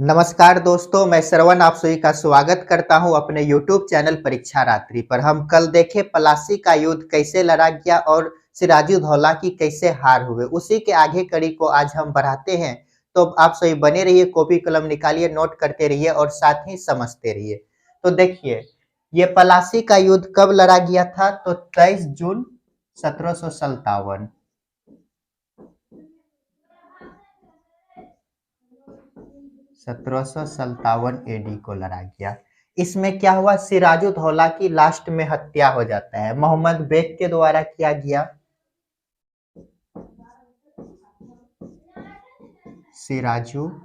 नमस्कार दोस्तों, मैं श्रवण आप सभी का स्वागत करता हूं अपने YouTube चैनल परीक्षा रात्रि पर। हम कल देखे प्लासी का युद्ध कैसे लड़ा गया और सिराजुद्दौला की कैसे हार हुए। उसी के आगे कड़ी को आज हम बढ़ाते हैं। तो आप सभी बने रहिए, कॉपी कलम निकालिए, नोट करते रहिए और साथ ही समझते रहिए। तो देखिए, ये प्लासी का युद्ध कब लड़ा गया था? तो 23 जून 1757। 1757 एडी को लड़ा गया। इसमें क्या हुआ? सिराजुद्दौला की लास्ट में हत्या हो जाता है, मोहम्मद बेग के द्वारा किया गया। सिराजुद्दौला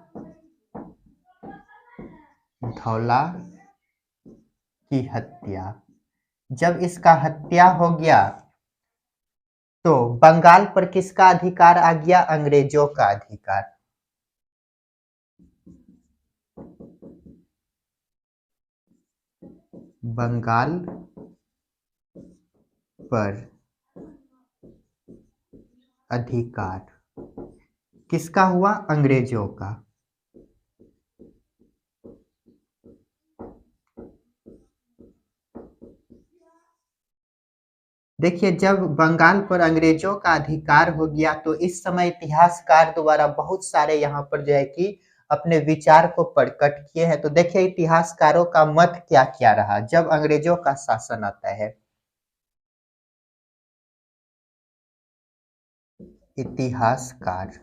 की हत्या। जब इसका हत्या हो गया तो बंगाल पर किसका अधिकार आ गया? अंग्रेजों का अधिकार। बंगाल पर अधिकार किसका हुआ? अंग्रेजों का। देखिए, जब बंगाल पर अंग्रेजों का अधिकार हो गया तो इस समय इतिहासकार द्वारा बहुत सारे यहाँ पर जो है कि अपने विचार को प्रकट किए हैं। तो देखिए, इतिहासकारों का मत क्या क्या रहा जब अंग्रेजों का शासन आता है। इतिहासकार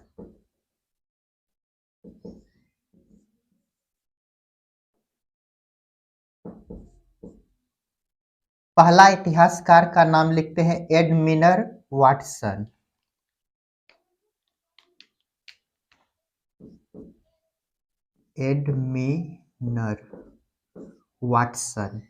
पहला इतिहासकार का नाम लिखते हैं एडमिनर वाटसन। एडमिनर वाटसन।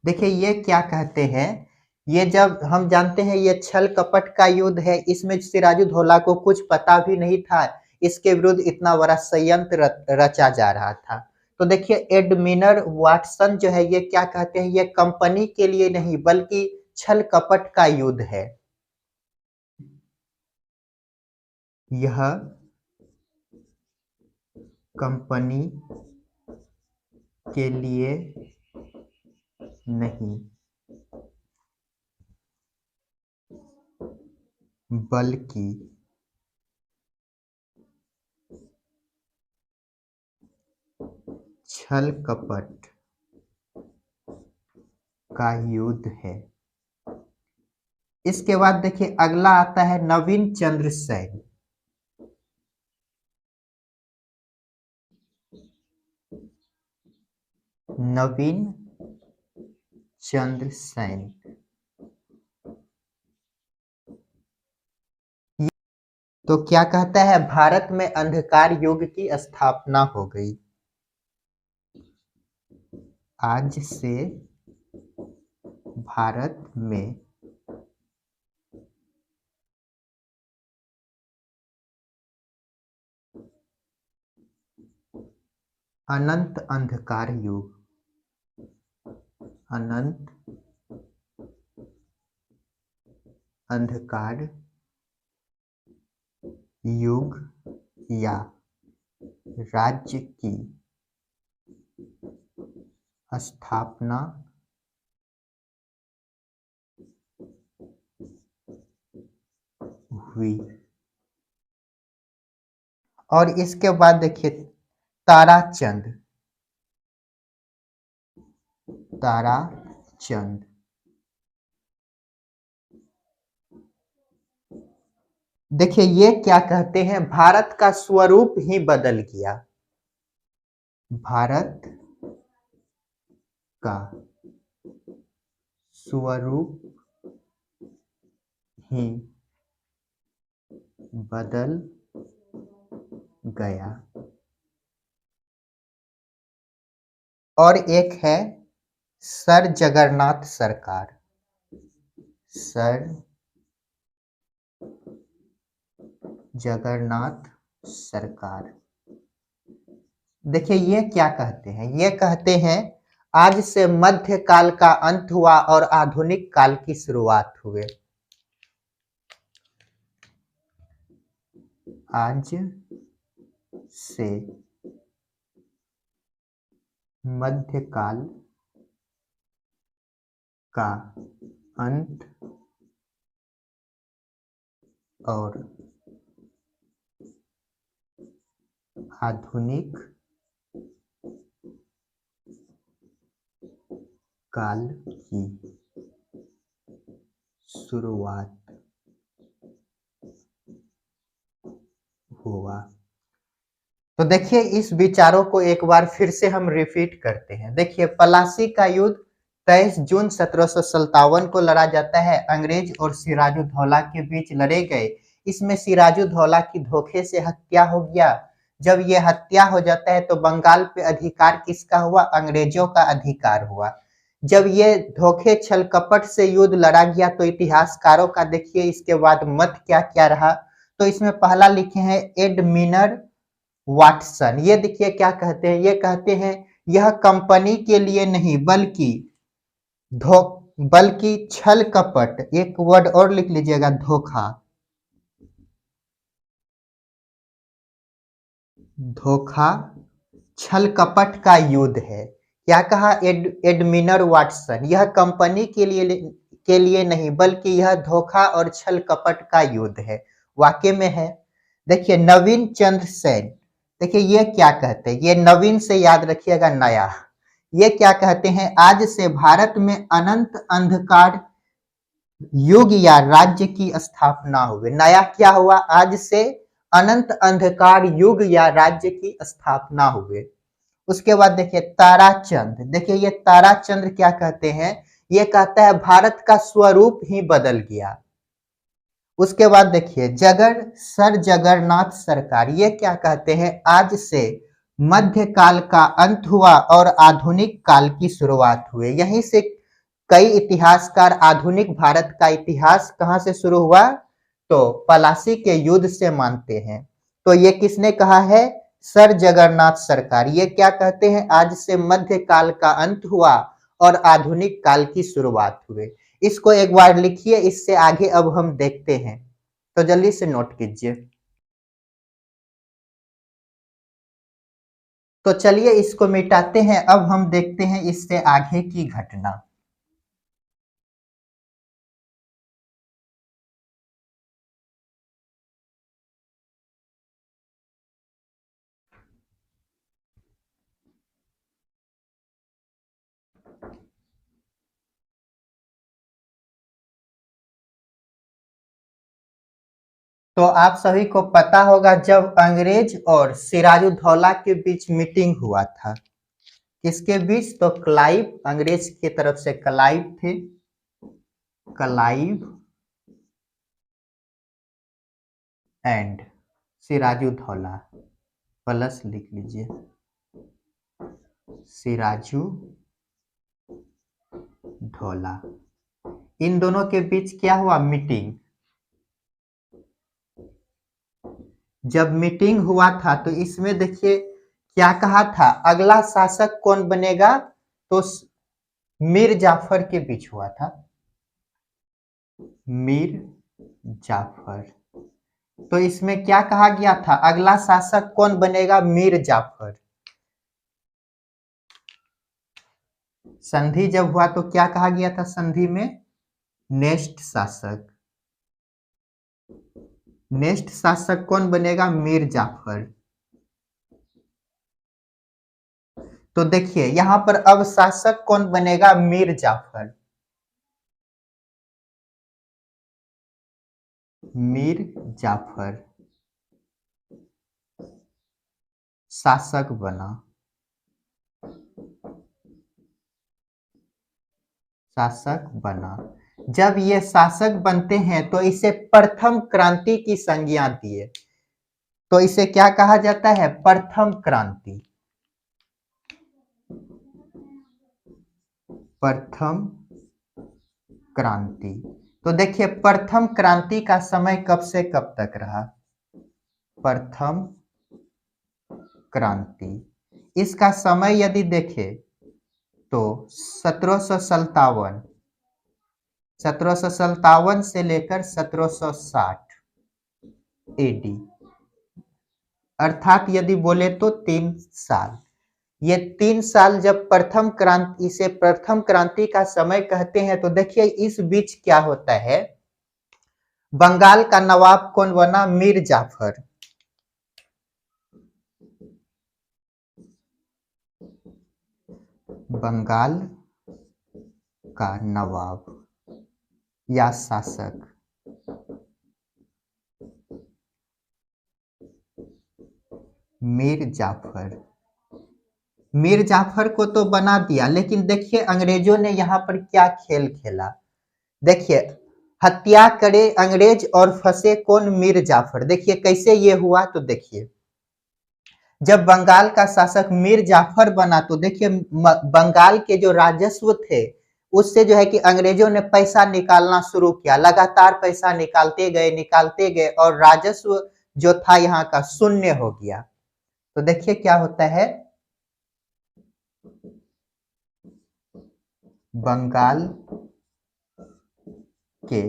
देखिए, ये क्या कहते हैं, ये जब हम जानते हैं ये छल कपट का युद्ध है, इसमें सिराजुद्दौला को कुछ पता भी नहीं था इसके विरुद्ध इतना बड़ा संयंत्र रचा जा रहा था। तो देखिए, एडमिनर वाटसन जो है ये क्या कहते हैं, ये कंपनी के लिए नहीं बल्कि छल कपट का युद्ध है। यह कंपनी के लिए नहीं बल्कि छल कपट का युद्ध है। इसके बाद देखिए, अगला आता है नवीन चंद्र सेन। नवीन चंद्र सेन। तो क्या कहता है, भारत में अंधकार युग की स्थापना हो गई। आज से भारत में अनंत अंधकार युग, अनंत अंधकार युग या राज्य की स्थापना हुई। और इसके बाद देखिए, ताराचंद। ताराचंद देखिए, ये क्या कहते हैं, भारत का स्वरूप ही बदल गया। भारत का स्वरूप ही बदल गया। और एक है सर जगन्नाथ सरकार। सर जगन्नाथ सरकार। देखिए, ये क्या कहते हैं, ये कहते हैं आज से मध्य काल का अंत हुआ और आधुनिक काल की शुरुआत हुए। आज से मध्यकाल का अंत और आधुनिक काल की शुरुआत हुआ। तो देखिए इस विचारों को एक बार फिर से हम रिपीट करते हैं। देखिए पलासी का युद्ध 23 जून 1757 को लड़ा जाता है। अंग्रेज और सिराजुद्दौला के बीच लड़े गए। इसमें सिराजुद्दौला की धोखे से हत्या हो गया। जब ये हत्या हो जाता है तो बंगाल पे अधिकार किसका हुआ? अंग्रेजों का अधिकार हुआ। जब ये धोखे छल कपट से युद्ध लड़ा गया तो इतिहासकारों का देखिए इसके बाद मत क्या क्या रहा। तो इसमें पहला लिखे हैं एडमिनर वाटसन। ये देखिए क्या कहते हैं, ये कहते हैं यह कंपनी के लिए नहीं बल्कि छल कपट, एक वर्ड और लिख लीजिएगा, धोखा, धोखा छल कपट का युद्ध है। क्या कहा एडमिनर वाटसन? यह कंपनी के लिए नहीं बल्कि यह धोखा और छल कपट का युद्ध है। वाक्य में है। देखिए नवीन चंद्र सेन, देखिए ये क्या कहते हैं, ये नवीन से याद रखिएगा नया। ये क्या कहते हैं? आज से भारत में अनंत अंधकार युग या राज्य की स्थापना हुई। नया क्या हुआ? आज से अनंत अंधकार युग या राज्य की स्थापना हुई। उसके बाद देखिए ताराचंद, देखिए ये ताराचंद क्या कहते हैं? ये कहता है भारत का स्वरूप ही बदल गया। उसके बाद देखिए सर जगन्नाथ सरकार, ये क्या कहते हैं? आज से मध्यकाल का अंत हुआ और आधुनिक काल की शुरुआत हुई। यहीं से कई इतिहासकार आधुनिक भारत का इतिहास कहां से शुरू हुआ? तो पलासी के युद्ध से मानते हैं। तो ये किसने कहा है? सर जगन्नाथ सरकार। ये क्या कहते हैं? आज से मध्यकाल का अंत हुआ और आधुनिक काल की शुरुआत हुई। इसको एक बार लिखिए, इससे आगे अब हम देखते हैं, तो जल्दी से नोट कीजिए। तो चलिए इसको मिटाते हैं। अब हम देखते हैं इससे आगे की घटना। तो आप सभी को पता होगा जब अंग्रेज और सिराजुद्दौला के बीच मीटिंग हुआ था, किसके बीच? तो क्लाइव, अंग्रेज की तरफ से क्लाइव थे, क्लाइव एंड सिराजुद्दौला, प्लस लिख लीजिए, सिराजुद्दौला। इन दोनों के बीच क्या हुआ? मीटिंग। जब मीटिंग हुआ था तो इसमें देखिए क्या कहा था? अगला शासक कौन बनेगा? तो मीर जाफर के बीच हुआ था, मीर जाफर। तो इसमें क्या कहा गया था? अगला शासक कौन बनेगा? मीर जाफर। संधि जब हुआ तो क्या कहा गया था संधि में? नेक्स्ट शासक, नेक्स्ट शासक कौन बनेगा? मीर जाफर। तो देखिए यहां पर अब शासक कौन बनेगा? मीर जाफर। मीर जाफर शासक बना, शासक बना। जब ये शासक बनते हैं तो इसे प्रथम क्रांति की संज्ञा दिए। तो इसे क्या कहा जाता है? प्रथम क्रांति, प्रथम क्रांति। तो देखिए प्रथम क्रांति का समय कब से कब तक रहा? प्रथम क्रांति, इसका समय यदि देखें तो 1757 से लेकर 1760 एडी, अर्थात यदि बोले तो 3 साल। ये 3 साल जब प्रथम क्रांति, इसे प्रथम क्रांति का समय कहते हैं। तो देखिए इस बीच क्या होता है, बंगाल का नवाब कौन बना, मीर जाफर। बंगाल का नवाब या शासक मीर जाफर। मीर जाफर को तो बना दिया, लेकिन देखिए अंग्रेजों ने यहाँ पर क्या खेल खेला। देखिए, हत्या करे अंग्रेज और फंसे कौन, मीर जाफर। देखिए कैसे ये हुआ, तो देखिए जब बंगाल का शासक मीर जाफर बना तो देखिए बंगाल के जो राजस्व थे उससे जो है कि अंग्रेजों ने पैसा निकालना शुरू किया। लगातार पैसा निकालते गए और राजस्व जो था यहाँ का शून्य हो गया। तो देखिए क्या होता है, बंगाल के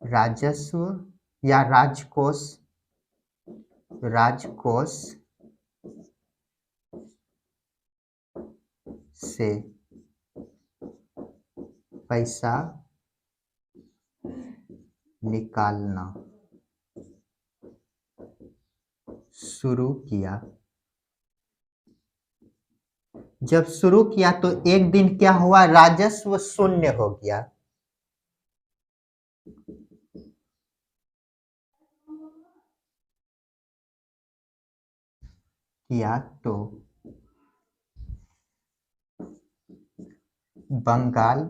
राजस्व या राजकोष से पैसा निकालना शुरू किया। जब शुरू किया तो एक दिन क्या हुआ, राजस्व शून्य हो गया। किया तो बंगाल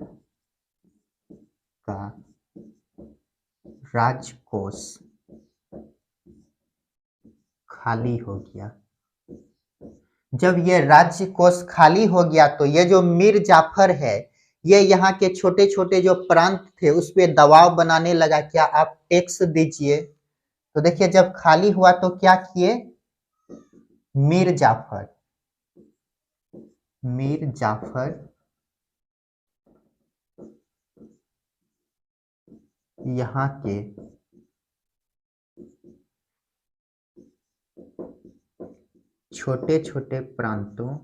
का राजकोष खाली हो गया। जब ये राज्य कोष खाली हो गया तो ये जो मीर जाफर है, ये यहाँ के छोटे छोटे जो प्रांत थे उस पर दबाव बनाने लगा, क्या आप टैक्स दीजिए। तो देखिए जब खाली हुआ तो क्या किए, मीर जाफर यहाँ के छोटे छोटे प्रांतों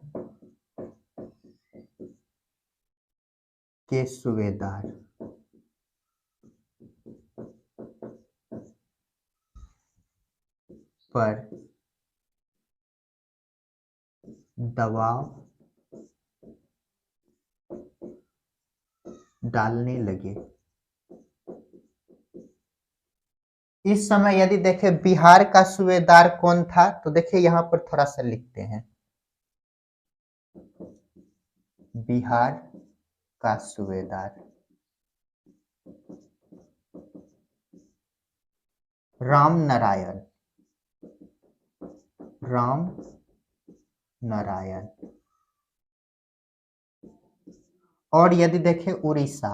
के सूबेदार पर दबाव डालने लगे। इस समय यदि देखें बिहार का सूबेदार कौन था, तो देखिए यहां पर थोड़ा सा लिखते हैं, बिहार का सूबेदार राम नारायण। और यदि देखें उड़ीसा,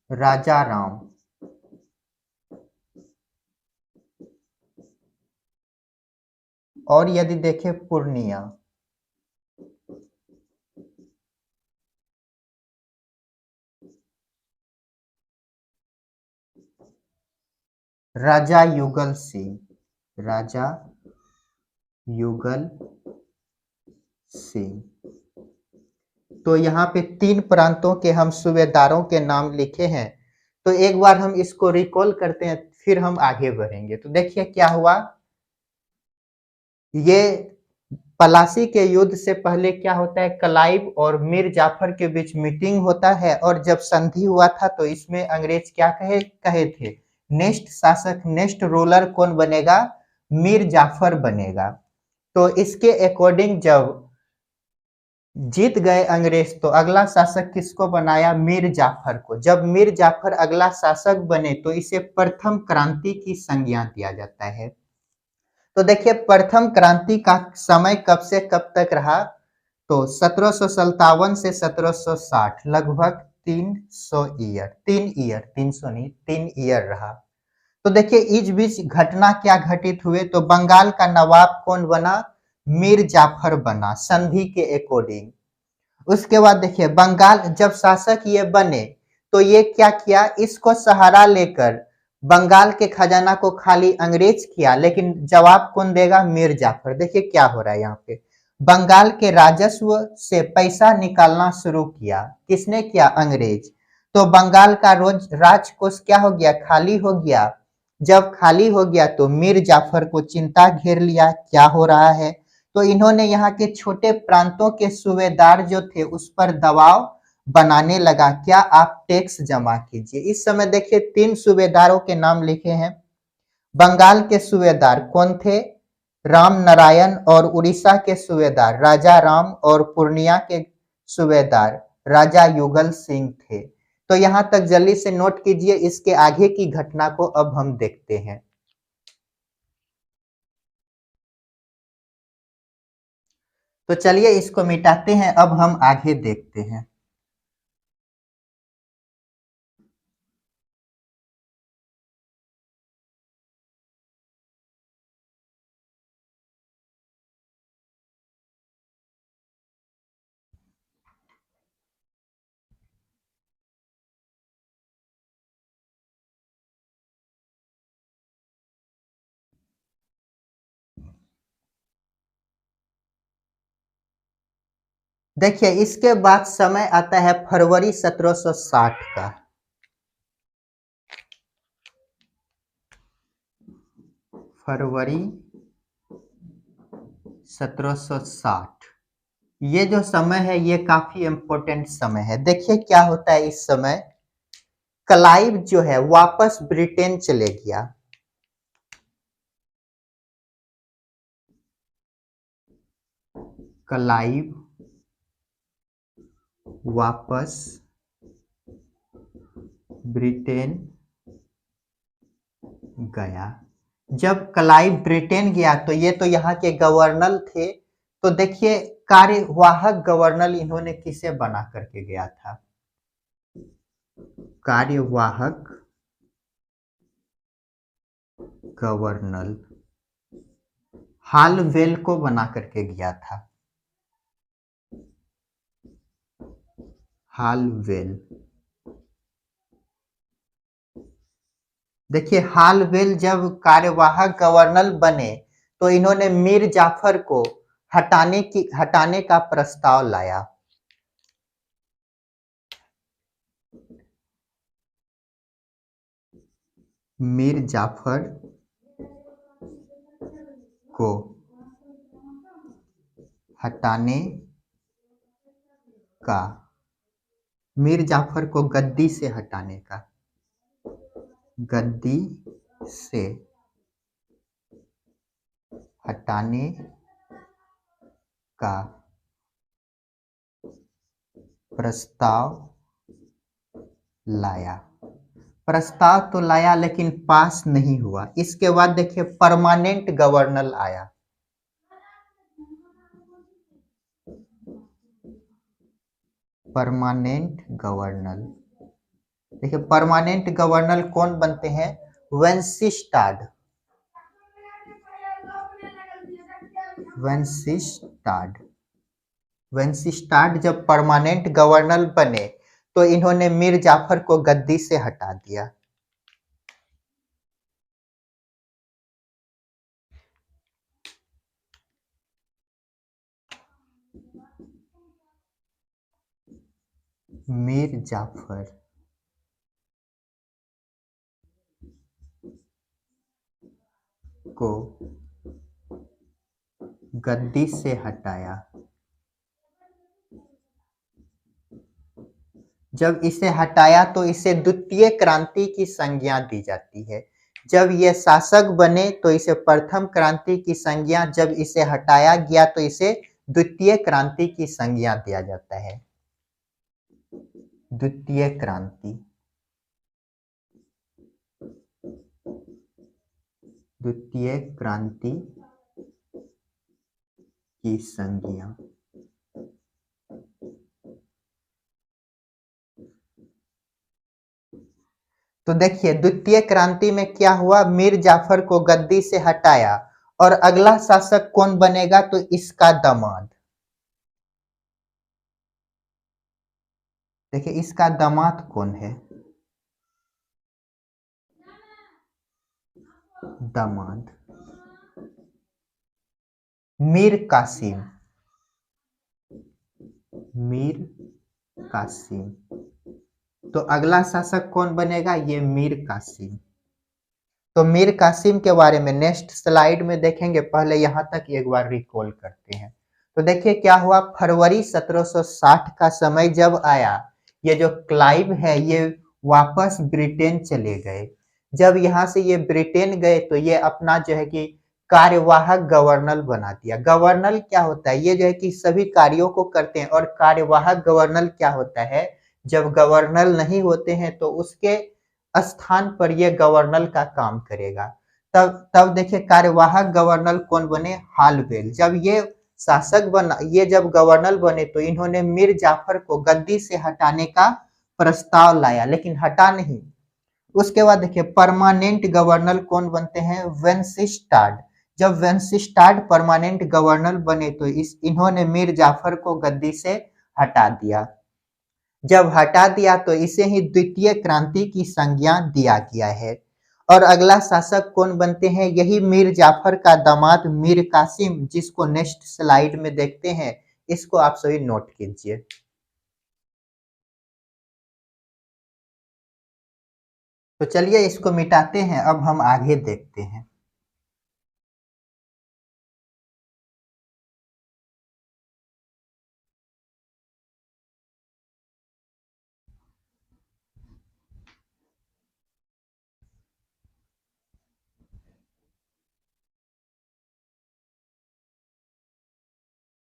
राजा राम। और यदि देखें पूर्णिया, राजा युगल सिंह। तो यहाँ पे 3 प्रांतों के हम सूबेदारों के नाम लिखे हैं। तो एक बार हम इसको रिकॉल करते हैं, फिर हम आगे बढ़ेंगे। तो देखिए क्या हुआ, ये पलासी के युद्ध से पहले क्या होता है, क्लाइव और मीर जाफर के बीच मीटिंग होता है। और जब संधि हुआ था तो इसमें अंग्रेज क्या कहे थे, नेक्स्ट शासक, नेक्स्ट रूलर कौन बनेगा, मीर जाफर बनेगा। तो इसके अकॉर्डिंग जब जीत गए अंग्रेज तो अगला शासक किसको बनाया, मीर जाफर को। जब मीर जाफर अगला शासक बने तो इसे प्रथम क्रांति की संज्ञा दिया जाता है। तो देखिए प्रथम क्रांति का समय कब से कब तक रहा, तो 1757 से 1760, लगभग 300 ईयर, 300 ईयर रहा। तो देखिए इस बीच घटना क्या घटित हुए, तो बंगाल का नवाब कौन बना, मीर जाफर बना संधि के अकॉर्डिंग। उसके बाद देखिए बंगाल जब शासक ये बने तो ये क्या किया, इसको सहारा लेकर बंगाल के खजाना को खाली अंग्रेज किया, लेकिन जवाब कौन देगा? मीर जाफर। देखिए क्या हो रहा है यहाँ पे, बंगाल के राजस्व से पैसा निकालना शुरू किया, किसने किया? अंग्रेज। तो बंगाल का रोज राजकोष क्या हो गया? खाली हो गया। जब खाली हो गया तो मीर जाफर को चिंता घेर लिया, क्या हो रहा है। तो इन्होंने यहाँ के छोटे प्रांतों के सूबेदार जो थे उस पर दबाव बनाने लगा, क्या? आप टैक्स जमा कीजिए। इस समय देखिए 3 सूबेदारों के नाम लिखे हैं। बंगाल के सूबेदार कौन थे? राम नारायण। और उड़ीसा के सूबेदार राजा राम। और पूर्णिया के सूबेदार राजा युगल सिंह थे। तो यहां तक जल्दी से नोट कीजिए, इसके आगे की घटना को अब हम देखते हैं। तो चलिए इसको मिटाते हैं, अब हम आगे देखते हैं। देखिए इसके बाद समय आता है फरवरी 1760 का। फरवरी 1760, ये जो समय है ये काफी इंपॉर्टेंट समय है। देखिए क्या होता है इस समय, क्लाइव जो है वापस ब्रिटेन चले गया। क्लाइव वापस ब्रिटेन गया। जब क्लाइव ब्रिटेन गया तो ये तो यहाँ के गवर्नर थे। तो देखिए कार्यवाहक गवर्नर इन्होंने किसे बना करके गया था? कार्यवाहक गवर्नर हालवेल को बना करके गया था। हालवेल। देखिए हालवेल जब कार्यवाहक गवर्नर बने तो इन्होंने मीर जाफर को हटाने का प्रस्ताव लाया। मीर जाफर को हटाने का, मीर जाफर को गद्दी से हटाने का, गद्दी से हटाने का प्रस्ताव लाया। प्रस्ताव तो लाया लेकिन पास नहीं हुआ। इसके बाद देखिए परमानेंट गवर्नर आया। परमानेंट गवर्नर, देखिए परमानेंट गवर्नर कौन बनते हैं? वेंसिस्टाड। वेंसिस्टाड। वेंसिस्टाड जब परमानेंट गवर्नर बने तो इन्होंने मीर जाफर को गद्दी से हटा दिया। मीर जाफर को गद्दी से हटाया। जब इसे हटाया तो इसे द्वितीय क्रांति की संज्ञा दी जाती है। जब ये शासक बने तो इसे प्रथम क्रांति की संज्ञा, जब इसे हटाया गया तो इसे द्वितीय क्रांति की संज्ञा दिया जाता है। द्वितीय क्रांति, द्वितीय क्रांति की संज्ञा। तो देखिए द्वितीय क्रांति में क्या हुआ, मीर जाफर को गद्दी से हटाया और अगला शासक कौन बनेगा? तो इसका दामाद। देखिए इसका दामाद कौन है? दामाद। मीर कासिम, मीर कासिम। तो अगला शासक कौन बनेगा? ये मीर कासिम। तो मीर कासिम के बारे में नेक्स्ट स्लाइड में देखेंगे, पहले यहाँ तक एक बार रिकॉल करते हैं। तो देखिए क्या हुआ, फरवरी 1760 का समय जब आया, ये जो क्लाइव है ये वापस ब्रिटेन चले गए। जब यहाँ से ये ब्रिटेन गए तो ये अपना जो है कि कार्यवाहक गवर्नर बना दिया। गवर्नर क्या होता है? ये जो है कि सभी कार्यों को करते हैं। और कार्यवाहक गवर्नर क्या होता है? जब गवर्नर नहीं होते हैं तो उसके स्थान पर यह गवर्नर का काम करेगा। तब तब देखिए कार्यवाहक गवर्नर कौन बने? हालवेल। जब ये शासक बना, ये जब गवर्नर बने तो इन्होंने मीर जाफर को गद्दी से हटाने का प्रस्ताव लाया, लेकिन हटा नहीं। उसके बाद देखिए परमानेंट गवर्नर कौन बनते हैं? वेंसिस्टाड। जब वेंसिस्टाड परमानेंट गवर्नर बने तो इन्होंने मीर जाफर को गद्दी से हटा दिया। जब हटा दिया तो इसे ही द्वितीय क्रांति की संज्ञा दिया गया है। और अगला शासक कौन बनते हैं? यही मीर जाफर का दामाद मीर कासिम, जिसको नेक्स्ट स्लाइड में देखते हैं। इसको आप सभी नोट कीजिए। तो चलिए इसको मिटाते हैं, अब हम आगे देखते हैं।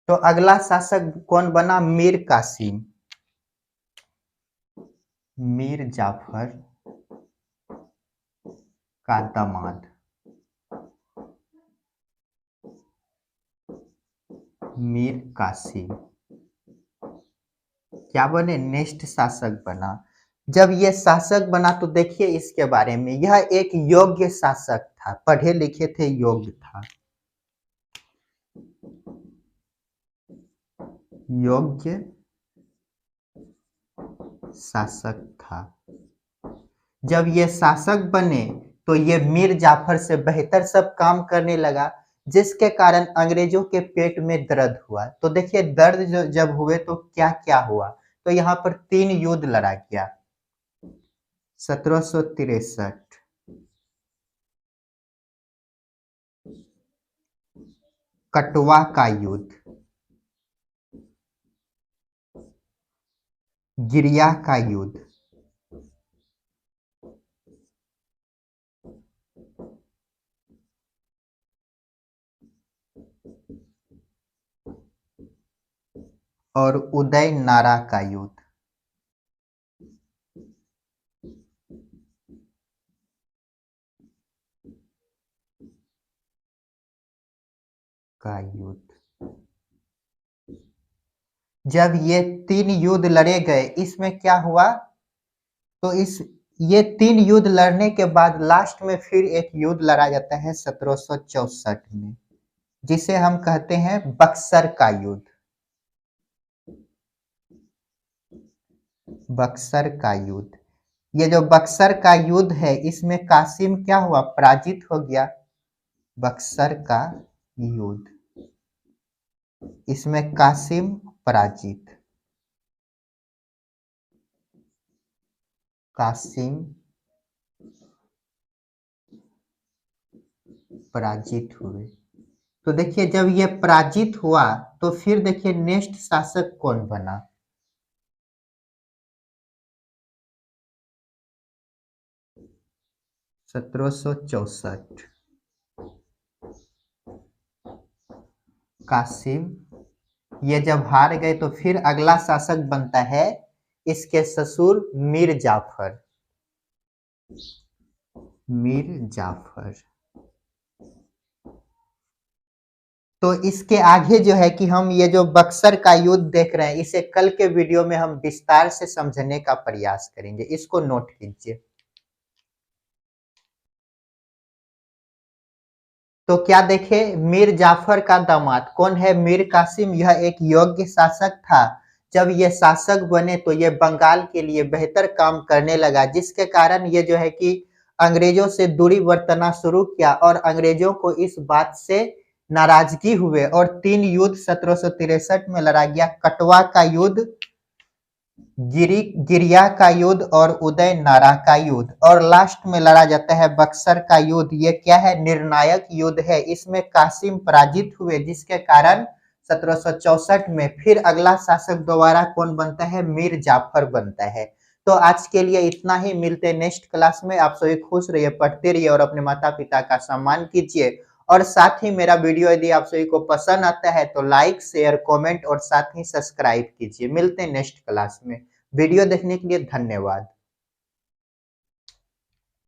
तो अगला शासक कौन बना? मीर कासिम। मीर जाफर का दामाद मीर कासिम क्या बने? नेक्स्ट शासक बना। जब ये शासक बना तो देखिए इसके बारे में, यह एक योग्य शासक था, पढ़े लिखे थे, योग्य था, योग्य शासक था। जब ये शासक बने तो ये मीर जाफर से बेहतर सब काम करने लगा, जिसके कारण अंग्रेजों के पेट में दर्द हुआ। तो देखिए दर्द जब हुए तो क्या क्या हुआ, तो यहाँ पर 3 युद्ध लड़ा गया। 1763, कटवा का युद्ध, गिरिया का युद्ध, और उदय नारा का युद्ध। का युद्ध। जब ये 3 युद्ध लड़े गए, इसमें क्या हुआ? तो ये 3 युद्ध लड़ने के बाद लास्ट में फिर एक युद्ध लड़ा जाता है 1764 में, जिसे हम कहते हैं बक्सर का युद्ध। बक्सर का युद्ध। ये जो बक्सर का युद्ध है, इसमें कासिम क्या हुआ? पराजित हो गया। बक्सर का युद्ध, इसमें कासिम पराजित, कासिम पराजित हुए। तो देखिए जब ये पराजित हुआ तो फिर देखिए नेक्स्ट शासक कौन बना? सत्रह सौ चौसठ, कासिम। ये जब हार गए तो फिर अगला शासक बनता है इसके ससुर मीर जाफर। मीर जाफर। तो इसके आगे जो है कि हम ये जो बक्सर का युद्ध देख रहे हैं, इसे कल के वीडियो में हम विस्तार से समझने का प्रयास करेंगे, इसको नोट कीजिए। तो क्या देखे, मीर जाफर का दामाद कौन है? मीर कासिम। यह एक योग्य शासक था। जब ये शासक बने तो ये बंगाल के लिए बेहतर काम करने लगा, जिसके कारण ये जो है कि अंग्रेजों से दूरी बरतना शुरू किया और अंग्रेजों को इस बात से नाराजगी हुए और 3 युद्ध 1763 में लड़ा गया। कटवा का युद्ध, गिरिया का युद्ध और उदय नारा का युद्ध। और लास्ट में लड़ा जाता है बक्सर का युद्ध। ये क्या है? निर्णायक युद्ध है। इसमें कासिम पराजित हुए, जिसके कारण 1764 में फिर अगला शासक दोबारा कौन बनता है? मीर जाफर बनता है। तो आज के लिए इतना ही, मिलते हैं नेक्स्ट क्लास में। आप सभी खुश रहिए, पढ़ते रहिए और अपने माता पिता का सम्मान कीजिए। और साथ ही मेरा वीडियो यदि आप सभी को पसंद आता है तो लाइक, शेयर, कमेंट और साथ ही सब्सक्राइब कीजिए। मिलते हैं नेक्स्ट क्लास में। वीडियो देखने के लिए धन्यवाद।